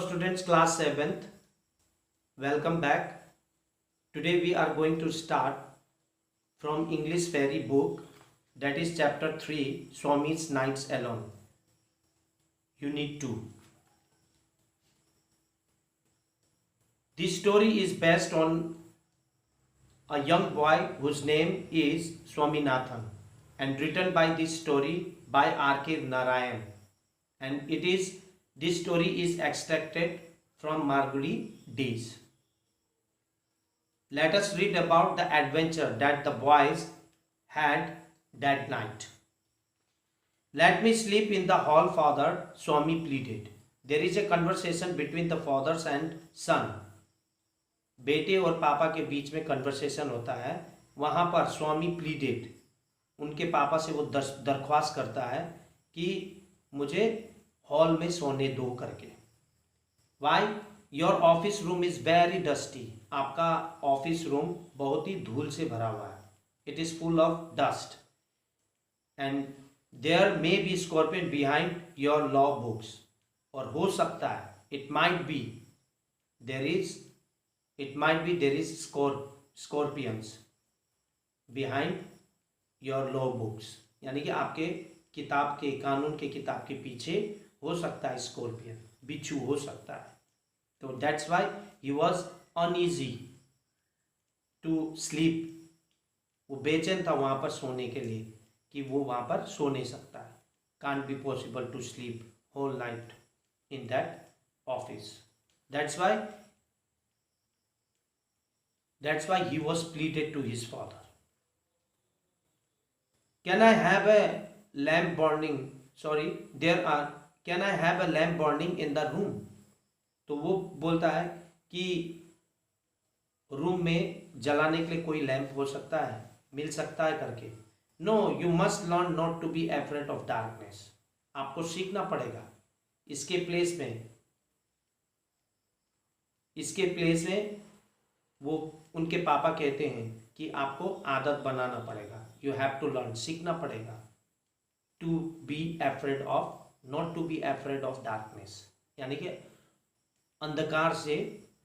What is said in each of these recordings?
Hello students, class 7th. Welcome back. Today we are going to start from English Fairy book, that is chapter 3, Swami's Nights Alone. Unit 2. This story is based on a young boy whose name is Swaminathan and written by this story by R.K. Narayan, and this story is extracted from Marguerite Dees. Let us read about the adventure that the boys had that night. Let me sleep in the hall, father, Swami pleaded. There is a conversation between the fathers and son. बेटे और पापा के बीच में conversation होता है. वहाँ पर स्वामी pleaded, उनके पापा से वो दरख्वास्त करता है कि मुझे हॉल में सोने दो करके. Why? Your office room is very dusty. आपका ऑफिस रूम बहुत ही धूल से भरा हुआ है. It is full of dust and there may be scorpion behind your law books. और हो सकता है, it might be there is scorpions behind your law books, यानी कि आपके किताब के कानून के किताब के पीछे हो सकता है स्कॉर्पियन, बिच्छू हो सकता है. तो that's why he was uneasy to sleep. वो बेचैन था वहाँ पर सोने के लिए कि वो वहाँ पर सो नहीं सकता है. Can't be possible to sleep whole night in that office. That's why he was pleaded to his father. Can I have a lamp burning? Can I have a lamp burning in the room? तो वो बोलता है कि room में जलाने के लिए कोई लैंप हो सकता है, मिल सकता है करके. No, you must learn not to be afraid of darkness. आपको सीखना पड़ेगा. इसके प्लेस में वो उनके पापा कहते हैं कि आपको आदत बनाना पड़ेगा. यू हैव टू लर्न, सीखना पड़ेगा. To be afraid of, not to be afraid of darkness, यानी कि अंधकार से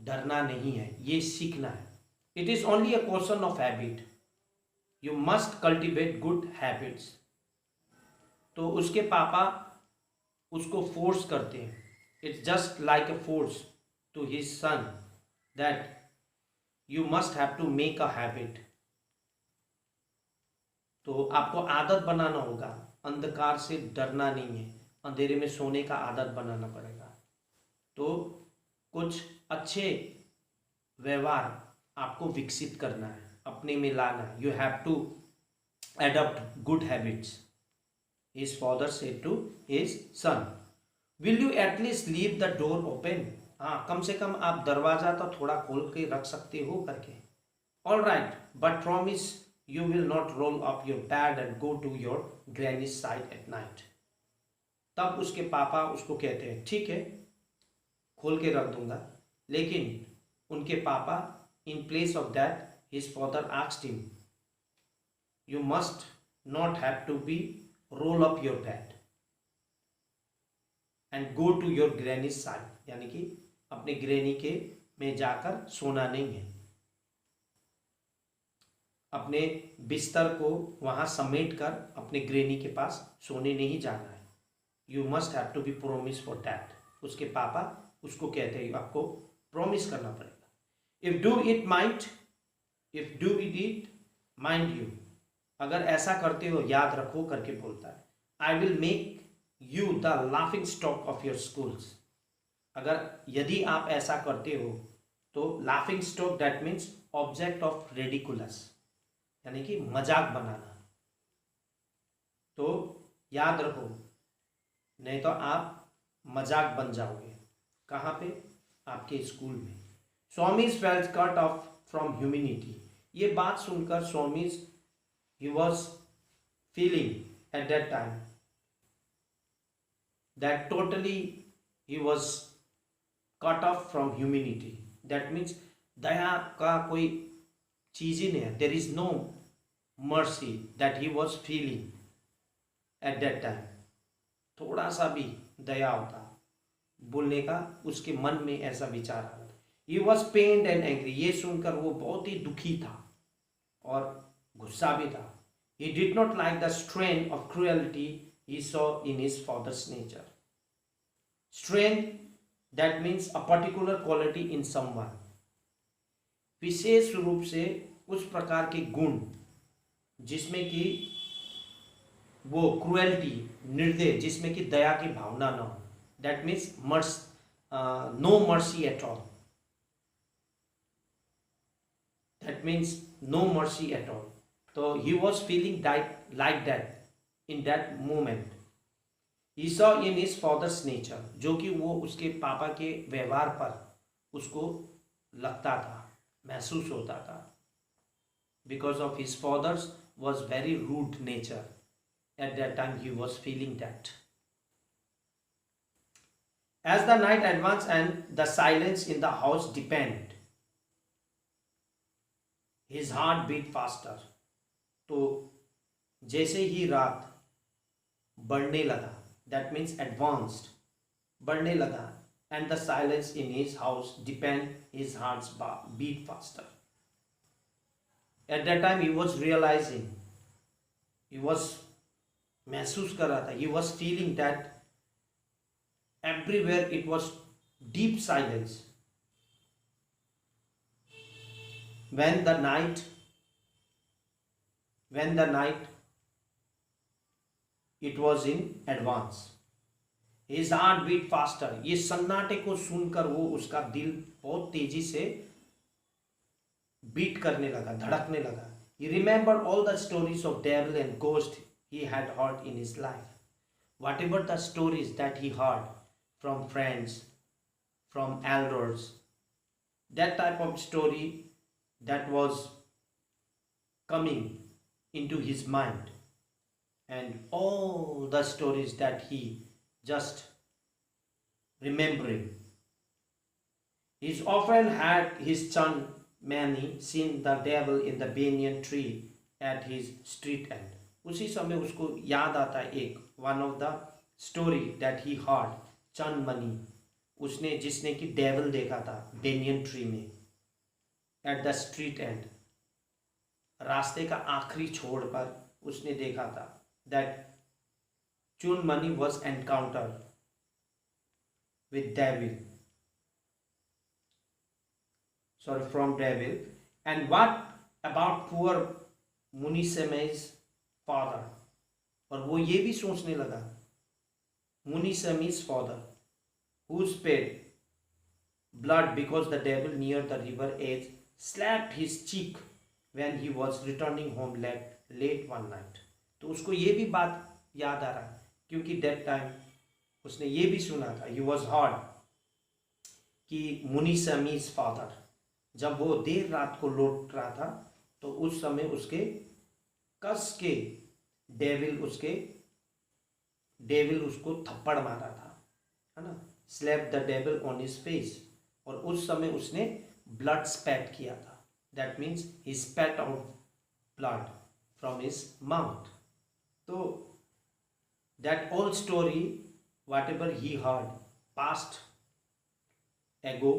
डरना नहीं है, ये सीखना है. It is only a question of habit. You must cultivate good habits. तो उसके पापा उसको फोर्स करते हैं. It's just like a force to his son that you must have to make a habit. तो आपको आदत बनाना होगा. अंधकार से डरना नहीं है, अंधेरे में सोने का आदत बनाना पड़ेगा. तो कुछ अच्छे व्यवहार आपको विकसित करना है, अपने में लाना है. You have to adopt good habits. His father said to his son, will you at least leave the door open. हाँ, कम से कम आप दरवाज़ा तो थोड़ा खोल के रख सकते हो करके. All right, but promise you will not roll up your bed and go to your granny side at night. तब उसके पापा उसको कहते हैं ठीक है, खोल के रख दूंगा. लेकिन उनके पापा, in place of that, his father asked him, you must not have to be roll up your bed and go to your granny side, यानी कि अपने ग्रैनी के में जाकर सोना नहीं है. अपने बिस्तर को वहां समेट कर अपने ग्रैनी के पास सोने नहीं जाना है. You must have to be promise for that. उसके पापा उसको कहते हैं आपको प्रॉमिस करना पड़ेगा. If do it mind you, अगर ऐसा करते हो याद रखो करके बोलता है. I will make you the laughing stock of your schools. अगर यदि आप ऐसा करते हो तो laughing stock, that means object of ridiculous, यानी कि मजाक बनाना. तो याद रखो, नहीं तो आप मजाक बन जाओगे. कहाँ पे? आपके स्कूल में. Swami's felt cut off from humanity. ये बात सुनकर Swami's, he was feeling at that time that totally he was cut off from humanity. That means दया का कोई चीज ही नहीं है. There is no mercy that he was feeling at that time. थोड़ा सा भी दया होता, बोलने का उसके मन में ऐसा विचार आ रहा था। ही वॉज पेन्ड एंड एंग्री, ये सुनकर वो बहुत ही दुखी था और गुस्सा भी था। He did not like the strain of cruelty he saw in his father's nature. Strain that means a particular quality in someone, विशेष रूप से उस प्रकार के गुण जिसमें कि वो क्रुएलिटी, निर्दय, जिसमें कि दया की भावना न हो। That means no mercy at all, that means no mercy at all. तो he was feeling like that in that moment. He saw in his father's nature, जो कि वो उसके पापा के व्यवहार पर उसको लगता था, महसूस होता था। Because of his fathers was very rude nature, at that time he was feeling that. As the night advanced and the silence in the house deepened, his heart beat faster. तो जैसे ही रात बढ़ने लगा, that means advanced, बढ़ने लगा, and the silence in his house deepened, his heart's beat faster. At that time he was realizing, he was महसूस कर रहा था, he was feeling that everywhere it was deep silence. When the night it was in advance, his heart beat faster. ये सन्नाटे को सुनकर वो उसका दिल बहुत तेजी से बीट करने लगा, धड़कने लगा. He remembered all the stories of devil and ghost he had heard in his life. Whatever the stories that he heard from friends, from elders, that type of story that was coming into his mind, and all the stories that he just remembering. He's often had his son Manny seen the devil in the banyan tree at his street end. उसी समय उसको याद आता एक one of the story that he heard, सन मनी, उसने जिसने कि डेविल देखा था बेनियन ट्री में, एट द स्ट्रीट एंड, रास्ते का आखिरी छोर पर उसने देखा था. दैट चुन मनी was encounter with devil, sorry from devil. And what about poor Munisamy's father, और वो ये भी सोचने लगा, Munisami's father, who sped blood because the devil near the river edge slapped his cheek when he was returning home late one night. तो उसको ये भी बात याद आ रहा है क्योंकि that time उसने ये भी सुना था, he was heard कि मुनीसमी's father जब वो देर रात को लौट रहा था तो उस समय उसके कस के डेविल उसको थप्पड़ मारा था, है ना, slap the devil on his face. और उस समय उसने ब्लड स्पैट किया था. That means he spat out blood from his mouth. तो that all story whatever he heard past ago,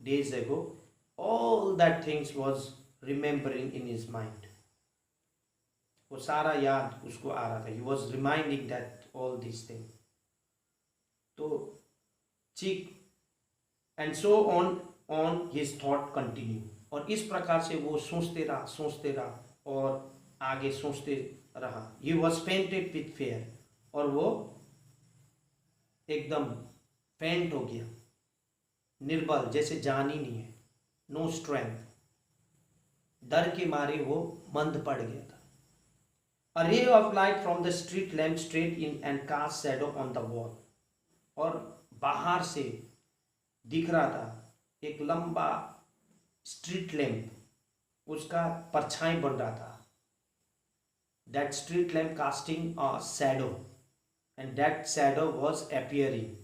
days ago, all that things was remembering in his mind. वो सारा याद उसको आ रहा था. He was reminding that all these things. तो cheek and so on his thought continue. और इस प्रकार से वो सोचते रहा और आगे सोचते रहा. He was fainted with fair, और वो एकदम फेंट हो गया, निर्बल, जैसे जान ही नहीं है, नो स्ट्रेंथ. डर के मारे वो मंद पड़ गया था. A ray of light from the street lamp strayed in and cast shadow on the wall. और बाहर से दिख रहा था एक लंबा स्ट्रीट लैम्प, उसका परछाई बन रहा था. That street lamp casting a shadow, and that shadow was appearing,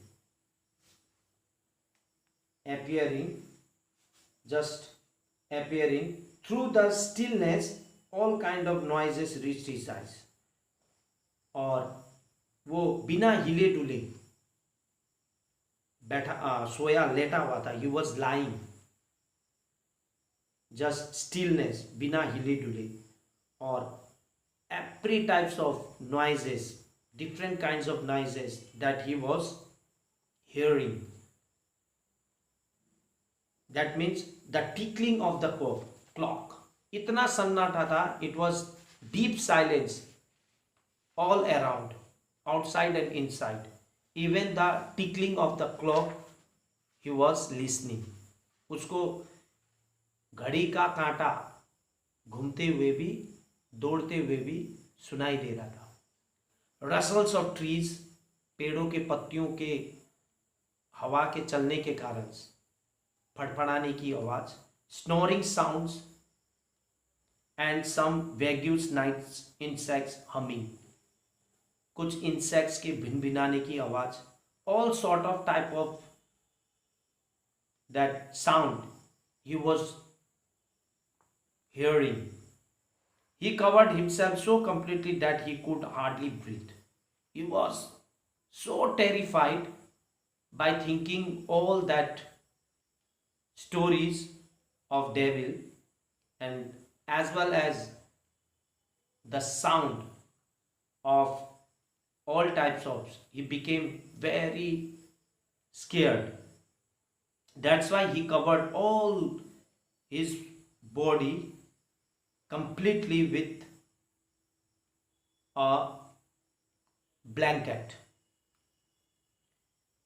just appearing through the stillness. All kind of noises reached his eyes. और वो बिना हिले डुले सोया लेटा हुआ था. He was lying, just stillness, बिना हिले डुले. और every types of noises, different kinds of noises that he was hearing. That means the tickling of the clock. इतना सन्नाटा था. It was deep silence all around, outside and inside. Even the tickling of the clock he was listening. उसको घड़ी का कांटा घूमते हुए भी, दौड़ते हुए भी सुनाई दे रहा था. रसल्स ऑफ ट्रीज, पेड़ों के पत्तियों के हवा के चलने के कारण फड़फड़ाने की आवाज. Snoring sounds and some vague nights insects humming, कुछ इंसेक्ट्स के भिनभिनाने की आवाज. All sort of type of that sound he was hearing. He covered himself so completely that he could hardly breathe. He was so terrified by thinking all that stories of devil, and as well as the sound of all types of, he became very scared. That's why he covered all his body completely with a blanket,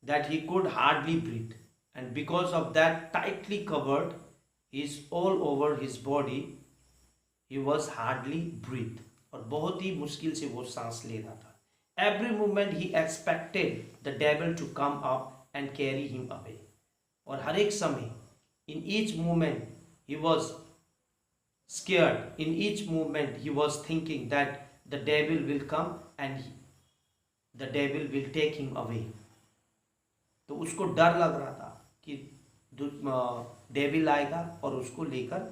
that he could hardly breathe, and because of that tightly covered is all over his body, he was hardly breathe. और बहुत ही मुश्किल से वो सांस ले रहा था. Every moment he expected the devil to come up and carry him away. और हर एक समय, in each moment he was scared. In each movement he was thinking that the devil will come and the devil will take him away. तो उसको डर लग रहा था कि डेविल आएगा और उसको लेकर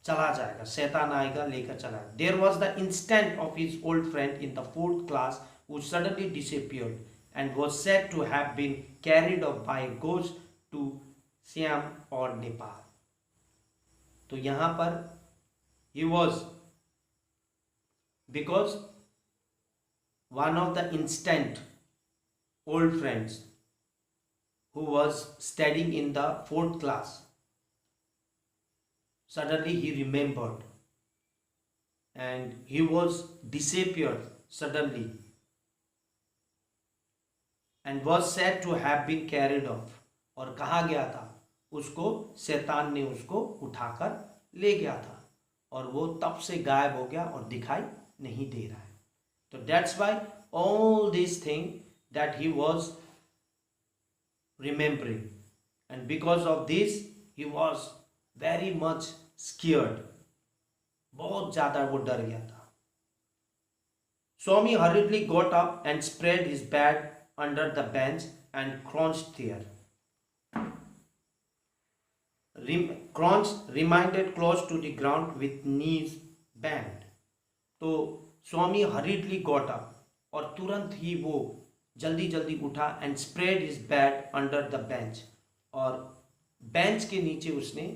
चला जाएगा, शैतान आएगा लेकर चला जाएगा. There was the instant of his old friend in the 4th class who suddenly disappeared and was said to have been carried off by a ghost to Siam or Nepal. तो यहाँ पर he was, because one of the instant old friends who was studying in the 4th class, suddenly he remembered and he was disappeared suddenly and was said to have been carried off. और कहा गया था उसको शैतान ने उसको उठाकर ले गया था, और वो तब से गायब हो गया और दिखाई नहीं दे रहा है. तो that's why all this thing that he was remembering, and because of this he was very much scared. बहुत ज्यादा वो डर गया था. स्वामी hurriedly got up and spread his bed under the bench and crouched there. Crouched, reminded close to the ground with knees bent. तो स्वामी hurriedly got up, और तुरंत ही वो जल्दी जल्दी उठा, and spread his bed under the bench, और bench के नीचे उसने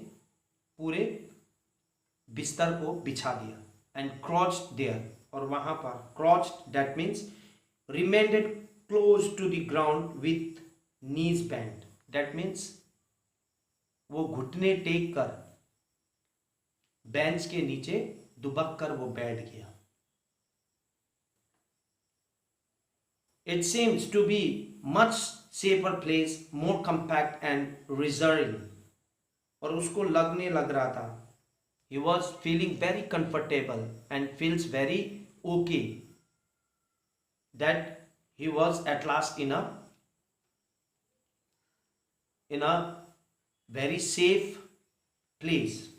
पूरे बिस्तर को बिछा दिया. and crouched there, और वहां पर crouched, that means remained close to the ground with knees bent. that means वो घुटने टेक कर बेंच के नीचे दुबक कर वो बैठ गया. It seems to be much safer place, more compact and reserving. और उसको लगने लग रहा था, he was feeling very comfortable and feels very okay that he was at last in a very safe place.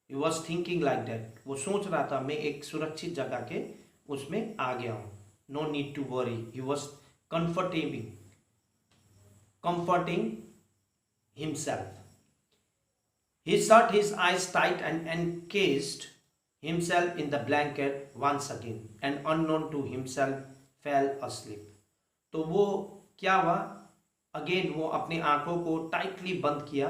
He was thinking like that. वो सोच रहा था मैं एक सुरक्षित जगह के उसमें आ गया हूँ. No need to worry. He was comforting himself. He shut his eyes tight and encased himself in the blanket once again, and unknown to himself fell asleep. तो वो क्या हुआ, अगेन वो अपनी आंखों को टाइटली बंद किया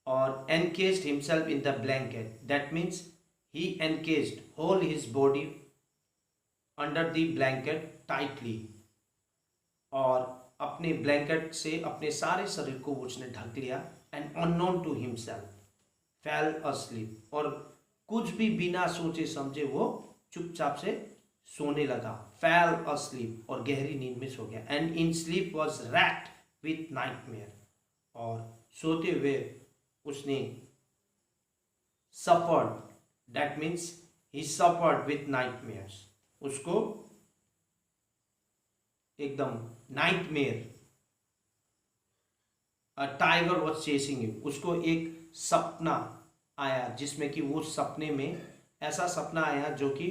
और encaged himself in the blanket, that means he encaged whole his body under the blanket tightly, और अपने ब्लैंकेट से अपने सारे शरीर को उसने ढक लिया। And unknown to himself fell asleep, और कुछ भी बिना सोचे समझे वो चुपचाप से सोने लगा। फेल अस्लीप, और गहरी नींद में सो गया। And in sleep was raked with nightmare, और सोते हुए उसने suffered, that means he suffered with nightmares, उसको एकदम nightmare, a tiger was chasing him, उसको एक सपना आया जिसमें कि वो सपने में ऐसा सपना आया जो कि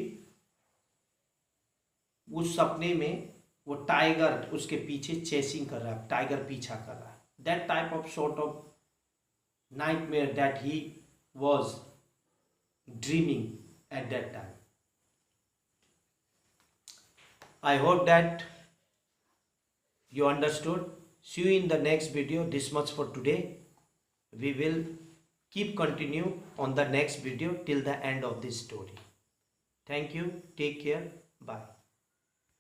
उस सपने में वो टाइगर उसके पीछे चेसिंग कर रहा है, टाइगर पीछा कर रहा है। That type of sort of nightmare that he was dreaming eight that time. I hope that you understood. See you in the next video. This much for today. We will keep continue on the next video till the end of this story. Thank you. Take care. Bye.